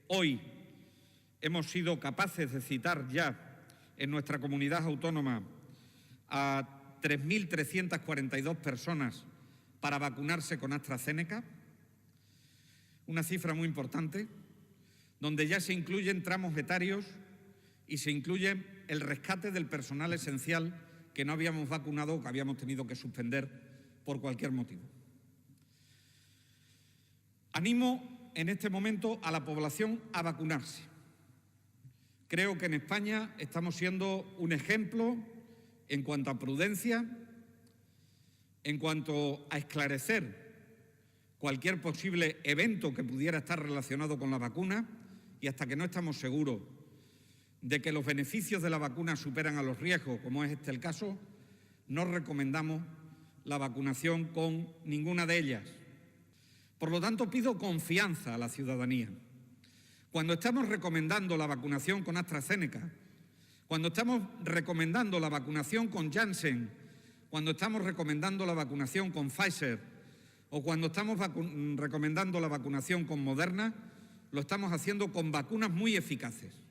hoy hemos sido capaces de citar ya en nuestra comunidad autónoma a 3.342 personas para vacunarse con AstraZeneca, una cifra muy importante, donde ya se incluyen tramos etarios y se incluye el rescate del personal esencial que no habíamos vacunado o que habíamos tenido que suspender por cualquier motivo. Animo en este momento a la población a vacunarse. Creo que en España estamos siendo un ejemplo en cuanto a prudencia, en cuanto a esclarecer cualquier posible evento que pudiera estar relacionado con la vacuna, y hasta que no estamos seguros de que los beneficios de la vacuna superan a los riesgos, como es este el caso, no recomendamos la vacunación con ninguna de ellas. Por lo tanto, pido confianza a la ciudadanía. Cuando estamos recomendando la vacunación con AstraZeneca, cuando estamos recomendando la vacunación con Janssen, cuando estamos recomendando la vacunación con Pfizer o cuando estamos recomendando la vacunación con Moderna, lo estamos haciendo con vacunas muy eficaces.